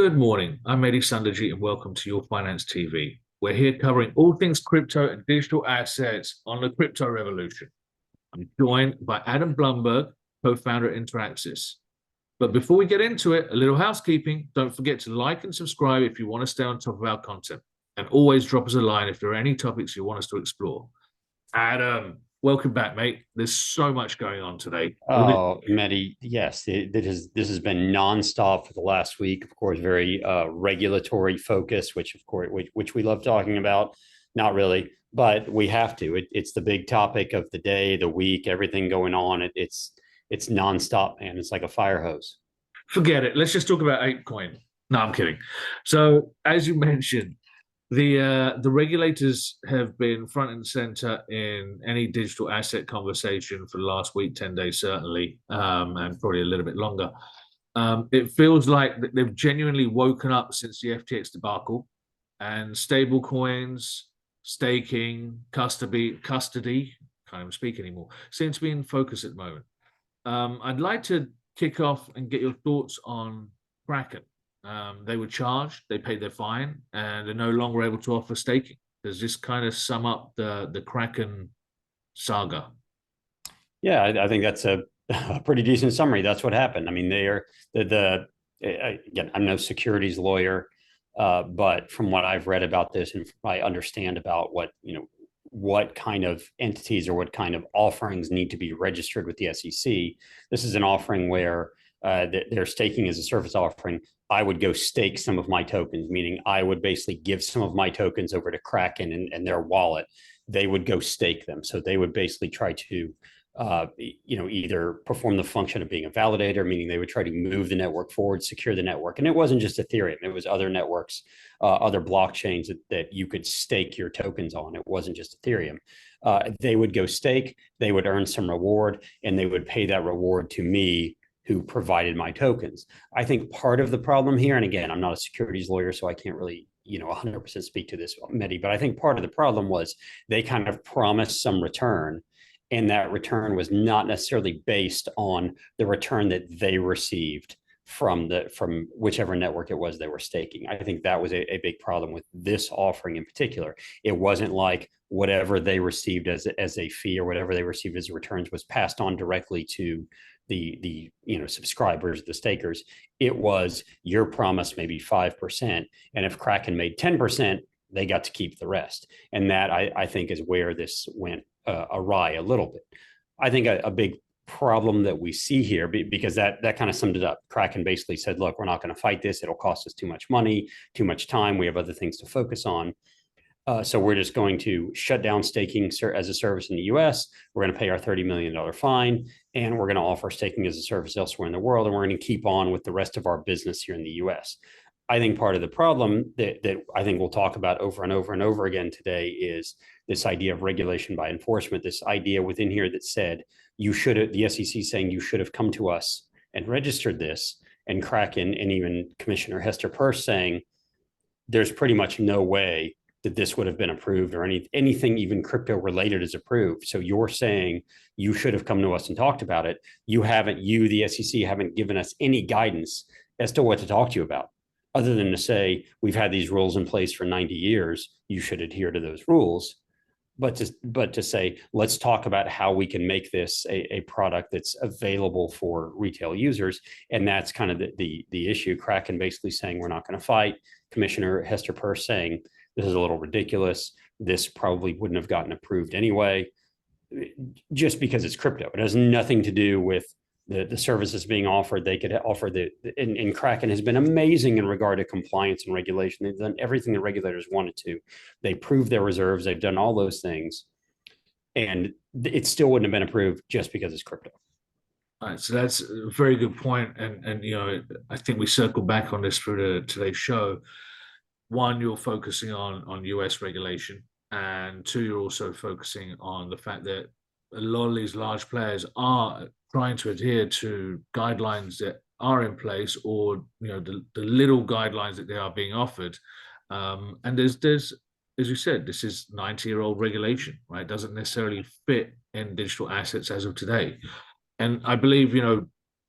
Good morning. I'm Mehdi Sunderji and welcome to Your Finance TV. We're here covering all things crypto and digital assets on the crypto revolution. I'm joined by Adam Blumberg, co-founder at Interaxis. But before we get into it, a little housekeeping. Don't forget to like and subscribe if you want to stay on top of our content. And always drop us a line if there are any topics you want us to explore. Adam, welcome back, mate. There's so much going on today. Oh, Mehdi, yes, this has been nonstop for the last week. Of course, very regulatory focus, which of course which we love talking about. Not really, but we have to. It's the big topic of the day, the week, everything going on. It's nonstop, man. It's like a fire hose. Forget it. Let's just talk about ApeCoin. No, I'm kidding. So, as you mentioned, the regulators have been front and center in any digital asset conversation for the last week, 10 days certainly, and probably a little bit longer. It feels like they've genuinely woken up since the FTX debacle, and stable coins, staking, custody, can't even speak anymore, seem to be in focus at the moment. I'd like to kick off and get your thoughts on Kraken. They were charged, they paid their fine, and they're no longer able to offer staking. Does this kind of sum up the Kraken saga? Yeah, I think that's a pretty decent summary. That's what happened. I mean, they are again, I'm no securities lawyer, but from what I've read about this and I understand about what kind of entities or what kind of offerings need to be registered with the SEC. This is an offering where they're staking as a service offering. I would go stake some of my tokens, meaning I would basically give some of my tokens over to Kraken and their wallet. They would go stake them. So they would basically try to, either perform the function of being a validator, meaning they would try to move the network forward, secure the network. And it wasn't just Ethereum. It was other networks, other blockchains that you could stake your tokens on. It wasn't just Ethereum. They would go stake, they would earn some reward, and they would pay that reward to me, who provided my tokens. I think part of the problem here, and again, I'm not a securities lawyer, so I can't really 100% speak to this, Mehdi, but I think part of the problem was they kind of promised some return, and that return was not necessarily based on the return that they received from whichever network it was they were staking. I think that was a big problem with this offering in particular. It wasn't like whatever they received as a fee or whatever they received as returns was passed on directly to the subscribers, the stakers. It was your promise maybe 5%, and if Kraken made 10%, they got to keep the rest. And that I think is where this went awry a little bit. I think a big problem that we see here, because that kind of summed it up. Kraken basically said, look, we're not going to fight this. It'll cost us too much money, too much time. We have other things to focus on. So we're just going to shut down staking as a service in the US. We're going to pay our $30 million fine, and we're going to offer staking as a service elsewhere in the world. And we're going to keep on with the rest of our business here in the US. I think part of the problem that I think we'll talk about over and over and over again today is this idea of regulation by enforcement, this idea within here that said, the SEC saying you should have come to us and registered this, and Kraken and even Commissioner Hester Peirce saying there's pretty much no way that this would have been approved or anything even crypto related is approved. So you're saying you should have come to us and talked about it. The SEC, haven't given us any guidance as to what to talk to you about, other than to say, we've had these rules in place for 90 years. You should adhere to those rules. But to say, let's talk about how we can make this a product that's available for retail users. And that's kind of the issue. Kraken basically saying, we're not going to fight. Commissioner Hester Peirce saying, this is a little ridiculous. This probably wouldn't have gotten approved anyway, just because it's crypto. It has nothing to do with the services being offered. They could offer and Kraken has been amazing in regard to compliance and regulation. They've done everything the regulators wanted to. They proved their reserves. They've done all those things. And it still wouldn't have been approved just because it's crypto. All right, so that's a very good point. And I think we circle back on this through today's show. One, you're focusing on US regulation, and two, you're also focusing on the fact that a lot of these large players are trying to adhere to guidelines that are in place, or the little guidelines that they are being offered. And there's as you said, this is 90-year-old regulation, right? It doesn't necessarily fit in digital assets as of today. And I believe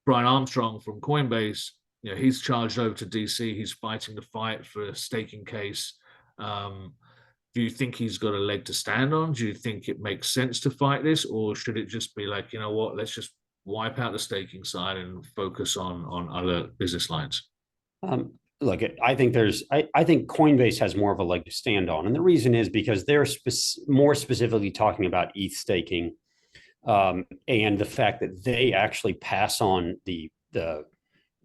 Brian Armstrong from Coinbase he's charged over to DC. He's fighting the fight for a staking case. Do you think he's got a leg to stand on? Do you think it makes sense to fight this, or should it just be like, you know what, let's just wipe out the staking side and focus on other business lines? Um, Look, I think I think Coinbase has more of a leg to stand on, and the reason is because they're more specifically talking about ETH staking, and the fact that they actually pass on the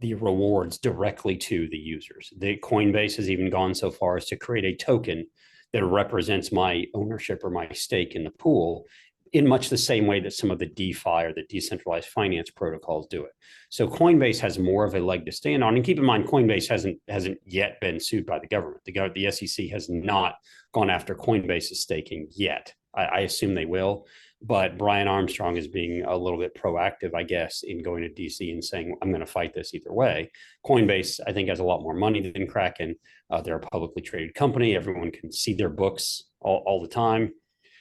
rewards directly to the users. Coinbase has even gone so far as to create a token that represents my ownership or my stake in the pool, in much the same way that some of the DeFi or the decentralized finance protocols do it. So Coinbase has more of a leg to stand on. And keep in mind, Coinbase hasn't yet been sued by the government. The SEC has not gone after Coinbase's staking yet. I assume they will. But Brian Armstrong is being a little bit proactive, I guess, in going to DC and saying, I'm going to fight this either way. Coinbase, I think, has a lot more money than Kraken. They're a publicly traded company. Everyone can see their books all the time.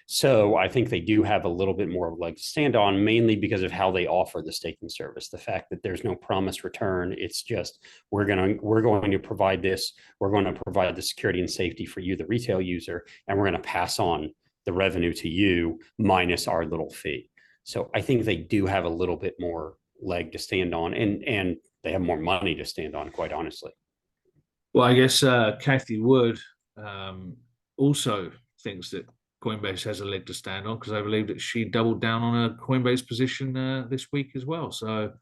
So I think they do have a little bit more of a leg to stand on, mainly because of how they offer the staking service. The fact that there's no promised return. It's just, we're going to provide this. We're going to provide the security and safety for you, the retail user, and we're going to pass on the revenue to you minus our little fee. So I think they do have a little bit more leg to stand on, and they have more money to stand on, quite honestly. Well, I guess Kathy Wood also thinks that Coinbase has a leg to stand on, because I believe that she doubled down on a Coinbase position this week as well. So,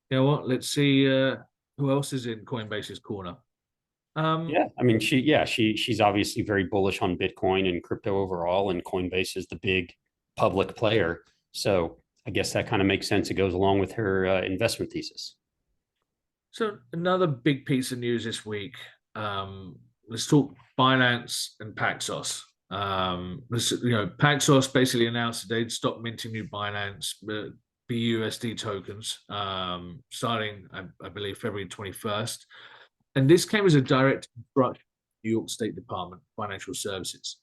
you know what? Let's see who else is in Coinbase's corner. Yeah, I mean, she's obviously very bullish on Bitcoin and crypto overall, and Coinbase is the big public player. So I guess that kind of makes sense. It goes along with her investment thesis. So another big piece of news this week. Let's talk Binance and Paxos. Paxos basically announced that they'd stop minting new Binance BUSD tokens starting, I believe, February 21st. And this came as a direct instruction from New York State Department of Financial Services.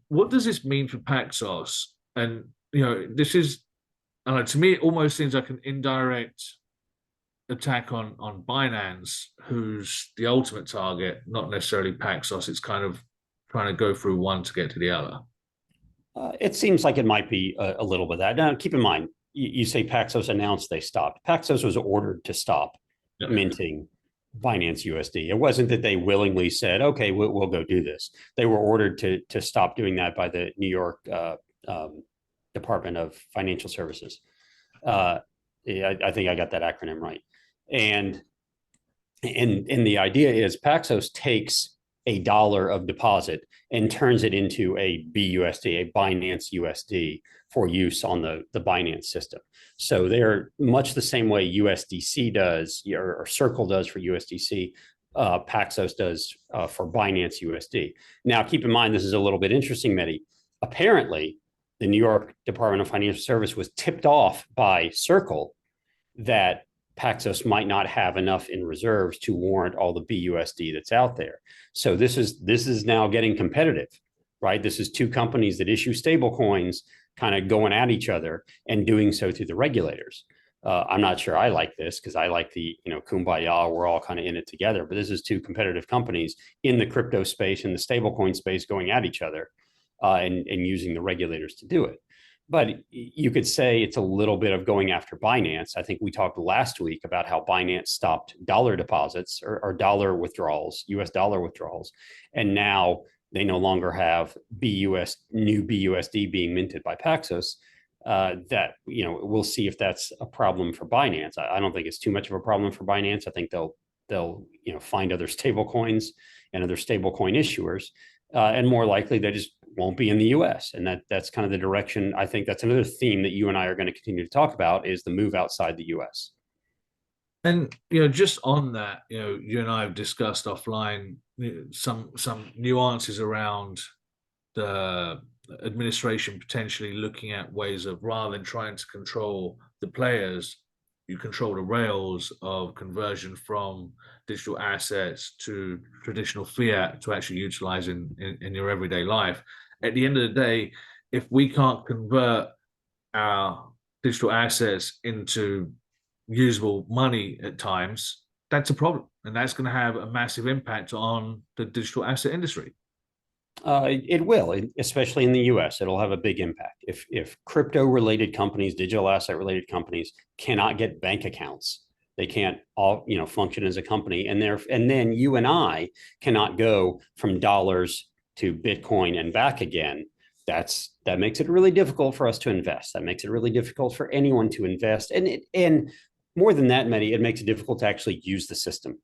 What does this mean for Paxos? And, this is, I don't know, to me, it almost seems like an indirect attack on Binance, who's the ultimate target, not necessarily Paxos. It's kind of trying to go through one to get to the other. It seems like it might be a little bit of that. Now, keep in mind, you say Paxos announced they stopped. Paxos was ordered to stop minting Binance USD. It wasn't that they willingly said, okay, we'll go do this. They were ordered to stop doing that by the New York Department of Financial Services. I think I got that acronym right. And the idea is Paxos takes $1 of deposit and turns it into a BUSD, a Binance USD, for use on the Binance system. So they're much the same way USDC does, or Circle does for USDC, Paxos does for Binance USD. Now, keep in mind, this is a little bit interesting, Mehdi. Apparently, the New York Department of Financial Service was tipped off by Circle that Paxos might not have enough in reserves to warrant all the BUSD that's out there. So this is now getting competitive, right? This is two companies that issue stable coins kind of going at each other and doing so through the regulators. I'm not sure I like this, because I like the, kumbaya, we're all kind of in it together. But this is two competitive companies in the crypto space and the stablecoin space going at each other and using the regulators to do it. But you could say it's a little bit of going after Binance. I think we talked last week about how Binance stopped dollar deposits or dollar withdrawals, US dollar withdrawals. And now they no longer have new BUSD being minted by Paxos. That, we'll see if that's a problem for Binance. I don't think it's too much of a problem for Binance. I think they'll find other stable coins and other stable coin issuers. And more likely they just won't be in the US. And that's kind of the direction. I think that's another theme that you and I are going to continue to talk about, is the move outside the US. And just on that, you and I have discussed offline some nuances around the administration potentially looking at ways of, rather than trying to control the players, you control the rails of conversion from digital assets to traditional fiat to actually utilize in your everyday life. At the end of the day, if we can't convert our digital assets into usable money at times, that's a problem, and that's going to have a massive impact on the digital asset industry. It will, especially in the U.S. It'll have a big impact. If crypto-related companies, digital asset-related companies, cannot get bank accounts, they can't all function as a company, and then you and I cannot go from dollars to Bitcoin and back again. That makes it really difficult for us to invest. That makes it really difficult for anyone to invest, and more than that, Mehdi, it makes it difficult to actually use the system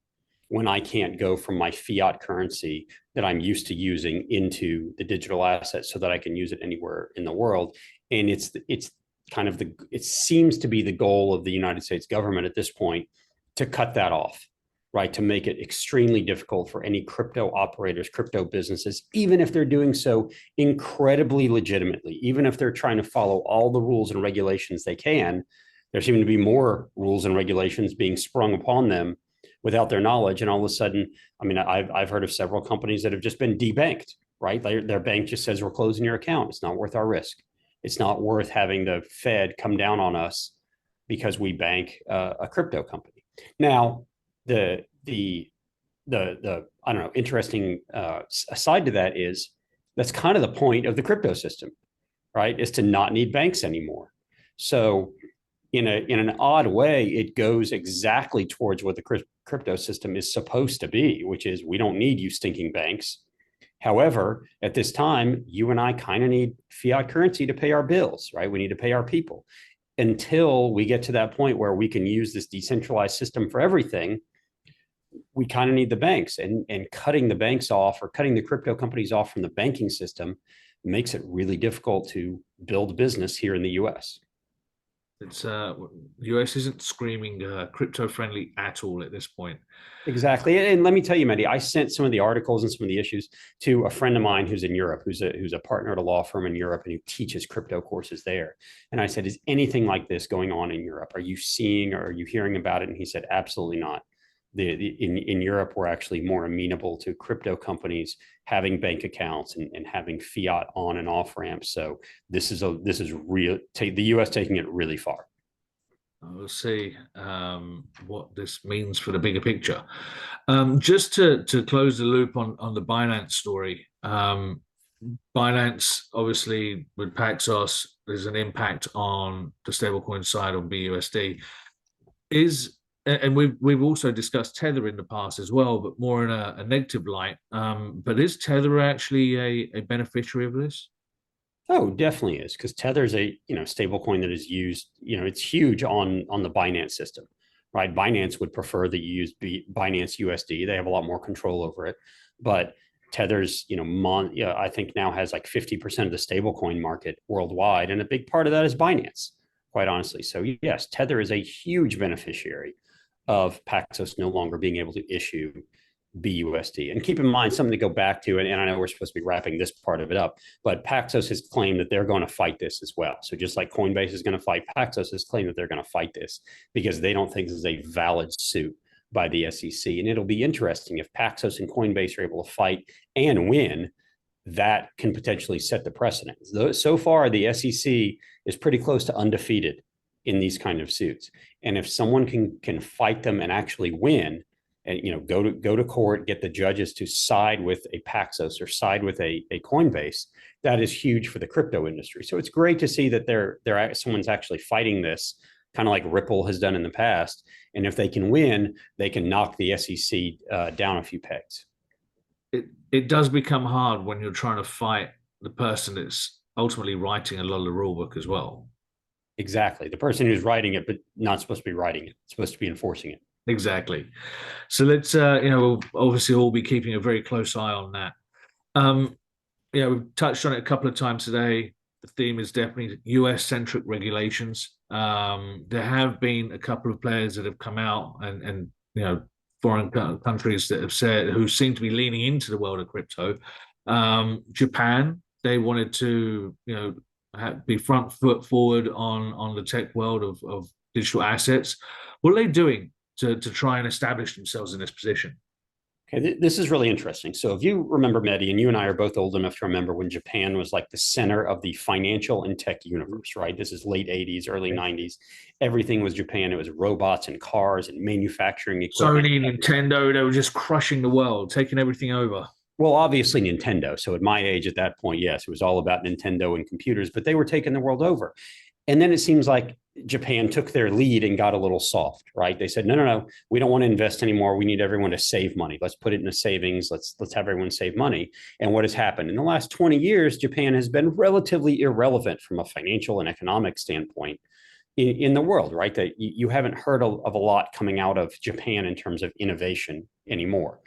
when I can't go from my fiat currency that I'm used to using into the digital asset so that I can use it anywhere in the world. And it's kind of it seems to be the goal of the United States government at this point to cut that off, right? To make it extremely difficult for any crypto operators, crypto businesses, even if they're doing so incredibly legitimately, even if they're trying to follow all the rules and regulations they can. There seem to be more rules and regulations being sprung upon them without their knowledge. And all of a sudden, I mean, I've heard of several companies that have just been debanked, right? Their bank just says, we're closing your account. It's not worth our risk. It's not worth having the Fed come down on us because we bank a crypto company. Now, the I don't know, interesting aside to that is that's kind of the point of the crypto system, right? Is to not need banks anymore. So in an odd way, it goes exactly towards what the crypto system is supposed to be, which is we don't need you stinking banks. However, at this time, you and I kind of need fiat currency to pay our bills, right? We need to pay our people. Until we get to that point where we can use this decentralized system for everything, we kind of need the banks, and cutting the banks off or cutting the crypto companies off from the banking system makes it really difficult to build business here in the US. It's US isn't screaming crypto friendly at all at this point. Exactly. And let me tell you, Mehdi, I sent some of the articles and some of the issues to a friend of mine who's in Europe, who's a partner at a law firm in Europe, and who teaches crypto courses there. And I said, is anything like this going on in Europe? Are you seeing or are you hearing about it? And he said, absolutely not. In Europe, we're actually more amenable to crypto companies having bank accounts and having fiat on and off ramps. So this is real. The US taking it really far. We'll see what this means for the bigger picture. Just to close the loop on the Binance story, Binance, obviously, with Paxos, there's an impact on the stablecoin side on BUSD. And we've also discussed Tether in the past as well, but more in a negative light. But is Tether actually a beneficiary of this? Oh, definitely is, because Tether is a stable coin that is used. It's huge on the Binance system, right? Binance would prefer that you use Binance USD. They have a lot more control over it, but Tether's I think now has like 50% of the stablecoin market worldwide, and a big part of that is Binance, quite honestly. So yes, Tether is a huge beneficiary of Paxos no longer being able to issue BUSD. And keep in mind, something to go back to, and I know we're supposed to be wrapping this part of it up, but Paxos has claimed that they're going to fight this as well. So just like Coinbase is going to fight, Paxos has claimed that they're going to fight this because they don't think this is a valid suit by the SEC. And it'll be interesting if Paxos and Coinbase are able to fight and win. That can potentially set the precedent. So far, the SEC is pretty close to undefeated in these kind of suits. And if someone can fight them and actually win, and go to court, get the judges to side with a Paxos or side with a Coinbase, that is huge for the crypto industry. So it's great to see that someone's actually fighting this, kind of like Ripple has done in the past. And if they can win, they can knock the SEC down a few pegs. It does become hard when you're trying to fight the person that's ultimately writing a lot of the rule book as well. Exactly. The person who's writing it, but not supposed to be writing it, it's supposed to be enforcing it. Exactly. So let's, we'll obviously all be keeping a very close eye on that. We've touched on it a couple of times today. The theme is definitely US-centric regulations. There have been a couple of players that have come out and foreign countries that have said, who seem to be leaning into the world of crypto. Japan, they wanted to, be front foot forward on the tech world of digital assets. What are they doing to try and establish themselves in this position? Okay, this is really interesting. So if you remember, Mehdi, and you and I are both old enough to remember when Japan was like the center of the financial and tech universe, right? This is late 80s, early 90s. Everything was Japan. It was robots and cars and manufacturing equipment. Sony, Nintendo, they were just crushing the world, taking everything over. Well, obviously Nintendo. So at my age at that point, yes, it was all about Nintendo and computers, but they were taking the world over. And then it seems like Japan took their lead and got a little soft, right? They said, no, we don't want to invest anymore. We need everyone to save money. Let's put it in a savings. Let's have everyone save money. And what has happened? In the last 20 years, Japan has been relatively irrelevant from a financial and economic standpoint in the world, right? That you haven't heard of a lot coming out of Japan in terms of innovation anymore,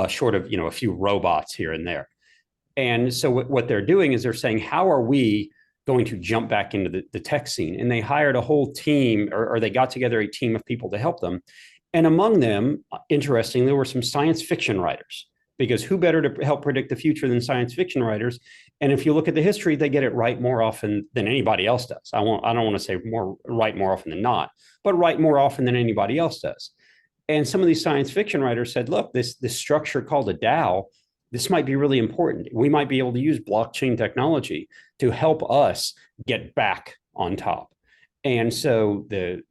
short of, a few robots here and there. And so what they're doing is they're saying, how are we going to jump back into the tech scene? And they hired a whole team, or they got together a team of people to help them. And among them, interestingly, there were some science fiction writers, because who better to help predict the future than science fiction writers? And if you look at the history, they get it right more often than anybody else does. I don't want to say right more often than not, but right more often than anybody else does. And some of these science fiction writers said, look, this structure called a DAO, this might be really important. We might be able to use blockchain technology to help us get back on top. And so the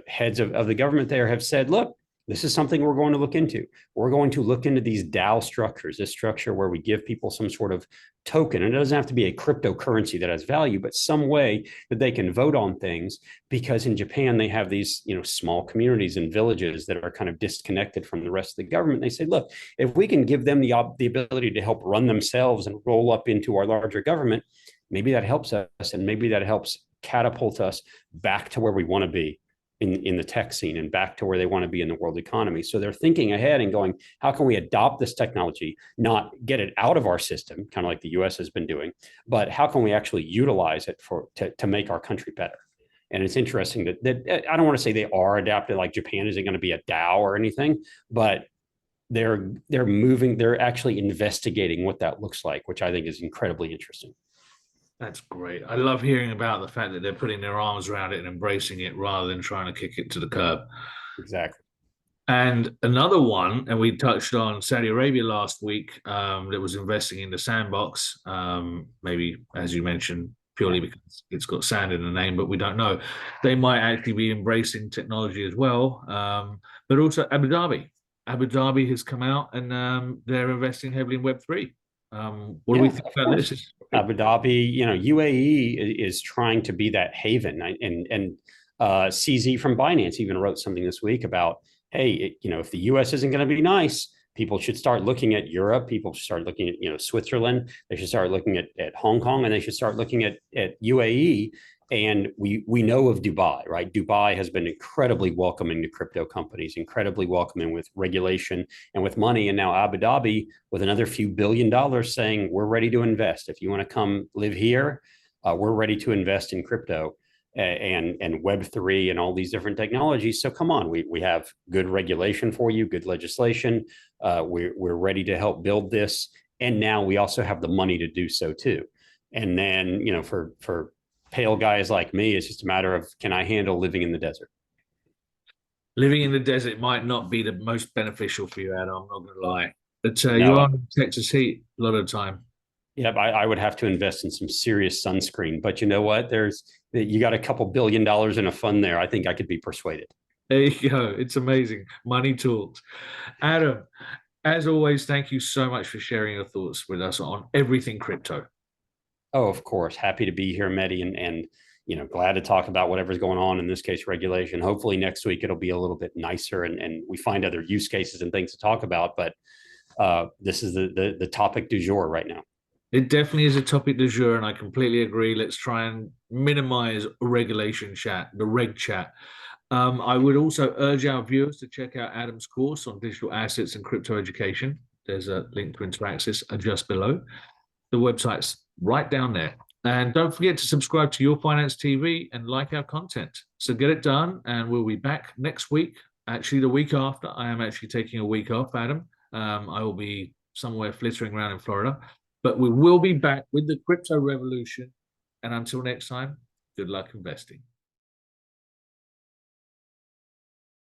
heads of the government there have said, look, this is something we're going to look into. We're going to look into these DAO structures, this structure where we give people some sort of token. And it doesn't have to be a cryptocurrency that has value, but some way that they can vote on things. Because in Japan, they have these, small communities and villages that are kind of disconnected from the rest of the government. They say, look, if we can give them the ability to help run themselves and roll up into our larger government, maybe that helps us, and maybe that helps catapult us back to where we want to be in the tech scene, and back to where they want to be in the world economy. So they're thinking ahead and going, how can we adopt this technology, not get it out of our system, kind of like the US has been doing, but how can we actually utilize it to make our country better? And it's interesting that I don't want to say they are adapted, like Japan isn't going to be a DAO or anything, but they're actually investigating what that looks like, which I think is incredibly interesting. That's great. I love hearing about the fact that they're putting their arms around it and embracing it rather than trying to kick it to the curb. Exactly. And another one, and we touched on Saudi Arabia last week, that was investing in the sandbox, maybe, as you mentioned, purely because it's got sand in the name, but we don't know. They might actually be embracing technology as well, but also Abu Dhabi. Abu Dhabi has come out and they're investing heavily in Web3. What do we think about this? Abu Dhabi, UAE is trying to be that haven, and CZ from Binance even wrote something this week about, hey, if the US isn't going to be nice, people should start looking at Europe. People should start looking at, Switzerland. They should start looking at Hong Kong, and they should start looking at UAE. And we know of Dubai, right? Dubai has been incredibly welcoming to crypto companies, incredibly welcoming with regulation and with money. And now Abu Dhabi with another few $1 billion saying, we're ready to invest. If you want to come live here, we're ready to invest in crypto and Web3 and all these different technologies. So come on, we have good regulation for you, good legislation. We're ready to help build this. And now we also have the money to do so too. And then, for pale guys like me, it's just a matter of, can I handle living in the desert? Living in the desert might not be the most beneficial for you, Adam. I'm not going to lie. But No. you are in Texas heat a lot of the time. Yeah, I would have to invest in some serious sunscreen. But you know what? You got a couple $1 billion in a fund there. I think I could be persuaded. There you go. It's amazing. Money talks. Adam, as always, thank you so much for sharing your thoughts with us on everything crypto. Oh, of course. Happy to be here, Mehdi, and glad to talk about whatever's going on, in this case, regulation. Hopefully next week it'll be a little bit nicer and we find other use cases and things to talk about. But this is the topic du jour right now. It definitely is a topic du jour, and I completely agree. Let's try and minimize regulation chat, the reg chat. I would also urge our viewers to check out Adam's course on digital assets and crypto education. There's a link to Interaxis just below. The website's right down there. And don't forget to subscribe to Your Finance TV and like our content. So get it done, and we'll be back next week. Actually, the week after. I am actually taking a week off, Adam. I will be somewhere flittering around in Florida. But we will be back with the crypto revolution. And until next time, good luck investing.